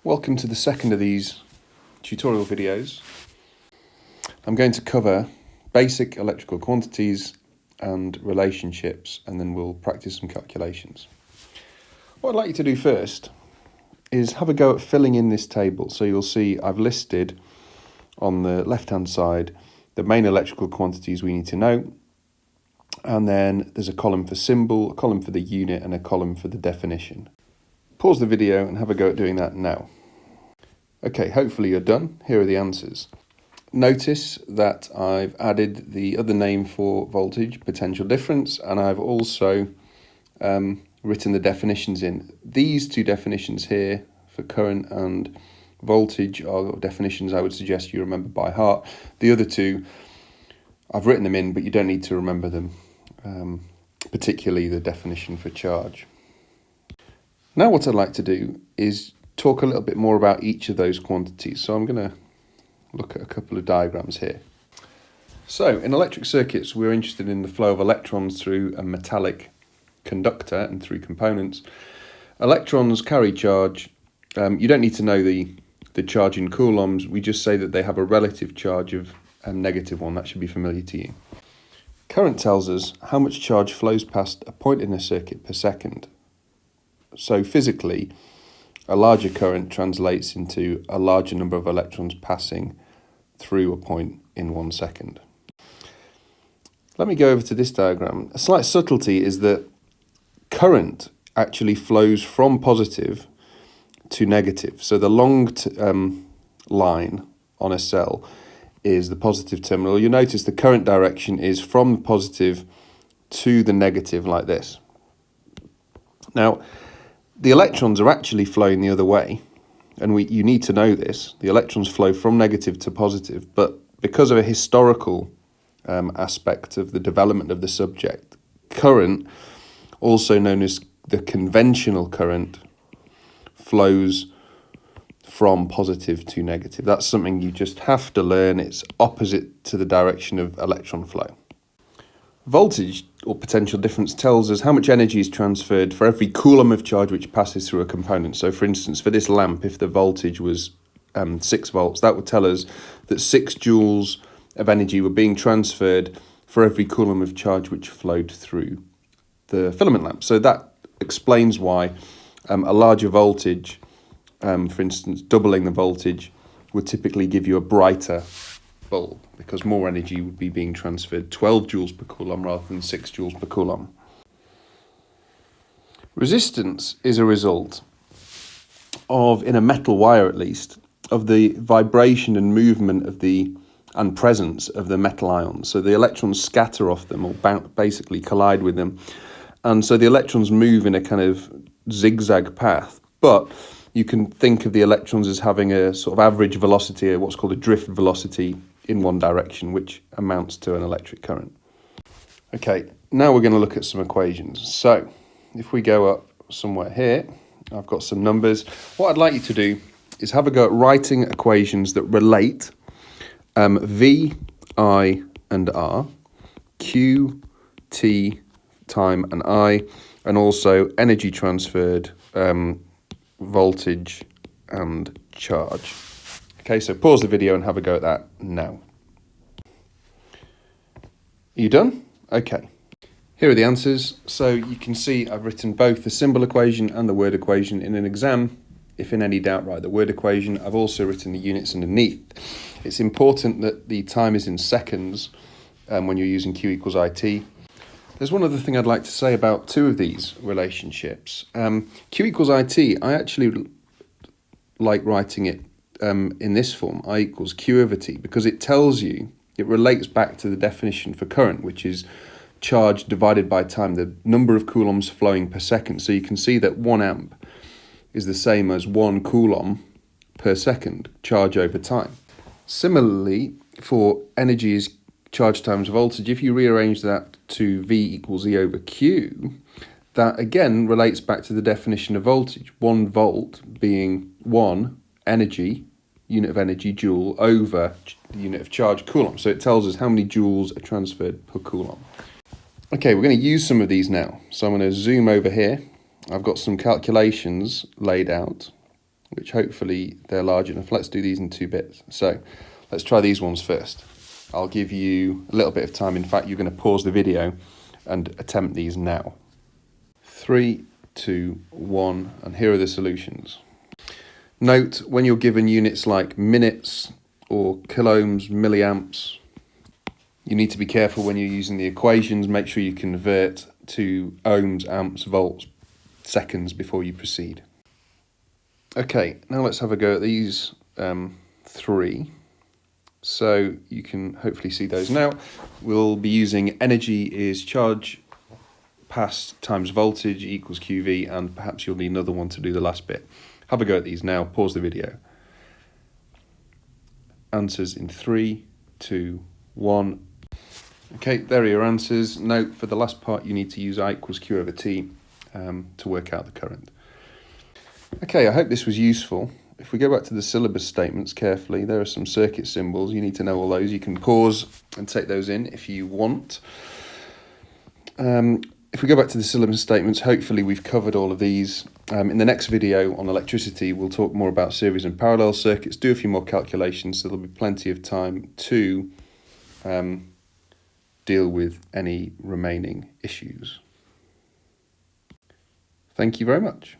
Welcome to the second of these tutorial videos. I'm going to cover basic electrical quantities and relationships, and then we'll practice some calculations. What I'd like you to do first is have a go at filling in this table. So you'll see I've listed on the left-hand side the main electrical quantities we need to know, and then there's a column for symbol, a column for the unit, and a column for the definition. Pause the video and have a go at doing that now. Okay, hopefully you're done. Here are the answers. Notice that I've added the other name for voltage, potential difference, and I've also written the definitions in. These two definitions here for current and voltage are definitions I would suggest you remember by heart. The other two, I've written them in, but you don't need to remember them, particularly the definition for charge. Now what I'd like to do is talk a little bit more about each of those quantities. So I'm going to look at a couple of diagrams here. So in electric circuits, we're interested in the flow of electrons through a metallic conductor and through components. Electrons carry charge. You don't need to know the charge in coulombs. We just say that they have a relative charge of -1. That should be familiar to you. Current tells us how much charge flows past a point in a circuit per second. So physically, a larger current translates into a larger number of electrons passing through a point in 1 second. Let me go over to this diagram. A slight subtlety is that current actually flows from positive to negative. So the long line on a cell is the positive terminal. You'll notice the current direction is from positive to the negative like this. Now, the electrons are actually flowing the other way, and you need to know this. The electrons flow from negative to positive, but because of a historical aspect of the development of the subject, current, also known as the conventional current, flows from positive to negative. That's something you just have to learn. It's opposite to the direction of electron flow. Voltage, or potential difference, tells us how much energy is transferred for every coulomb of charge which passes through a component. So for instance, for this lamp, if the voltage was 6 volts, that would tell us that 6 joules of energy were being transferred for every coulomb of charge which flowed through the filament lamp. So that explains why a larger voltage, for instance, doubling the voltage, would typically give you a brighter bulb, because more energy would be being transferred, 12 joules per coulomb rather than 6 joules per coulomb. Resistance is a result of, in a metal wire at least, of the vibration and movement of and presence of the metal ions. So the electrons scatter off them, or basically collide with them, and so the electrons move in a kind of zigzag path, but you can think of the electrons as having a sort of average velocity, or what's called a drift velocity, in one direction, which amounts to an electric current. Okay, now we're going to look at some equations. So if we go up somewhere here, I've got some numbers. What I'd like you to do is have a go at writing equations that relate V, I, and R, Q, T, time, and I, and also energy transferred, voltage, and charge. Okay, so pause the video and have a go at that now. Are you done? Okay. Here are the answers. So you can see I've written both the symbol equation and the word equation. In an exam, if in any doubt, write the word equation. I've also written the units underneath. It's important that the time is in seconds when you're using Q equals IT. There's one other thing I'd like to say about two of these relationships. Q equals IT, I actually like writing it in this form, I equals Q over T, because it tells you, it relates back to the definition for current, which is charge divided by time, the number of coulombs flowing per second. So you can see that 1 amp is the same as 1 coulomb per second, charge over time. Similarly, for energy is charge times voltage, if you rearrange that to V equals E over Q, that again relates back to the definition of voltage, 1 volt being 1 energy, unit of energy, joule, over the unit of charge, coulomb. So it tells us how many joules are transferred per coulomb. Okay, we're going to use some of these now. So I'm going to zoom over here. I've got some calculations laid out. which hopefully they're large enough. Let's do these in 2 bits. So let's try these ones first. I'll give you a little bit of time. In fact, you're going to pause the video and attempt these now. 3, 2, 1, and here are the solutions. Note, when you're given units like minutes or kiloohms, milliamps, you need to be careful when you're using the equations. Make sure you convert to ohms, amps, volts, seconds before you proceed. Okay, now let's have a go at these 3. So you can hopefully see those now. We'll be using energy is charge passed times voltage equals QV, and perhaps you'll need another one to do the last bit. Have a go at these now, pause the video. Answers in 3, 2, 1. Okay, there are your answers. Note, for the last part you need to use I equals Q over T to work out the current. Okay, I hope this was useful. If we go back to the syllabus statements carefully, there are some circuit symbols. You need to know all those. You can pause and take those in if you want. If we go back to the syllabus statements, hopefully we've covered all of these. In the next video on electricity, we'll talk more about series and parallel circuits, do a few more calculations, so there'll be plenty of time to deal with any remaining issues. Thank you very much.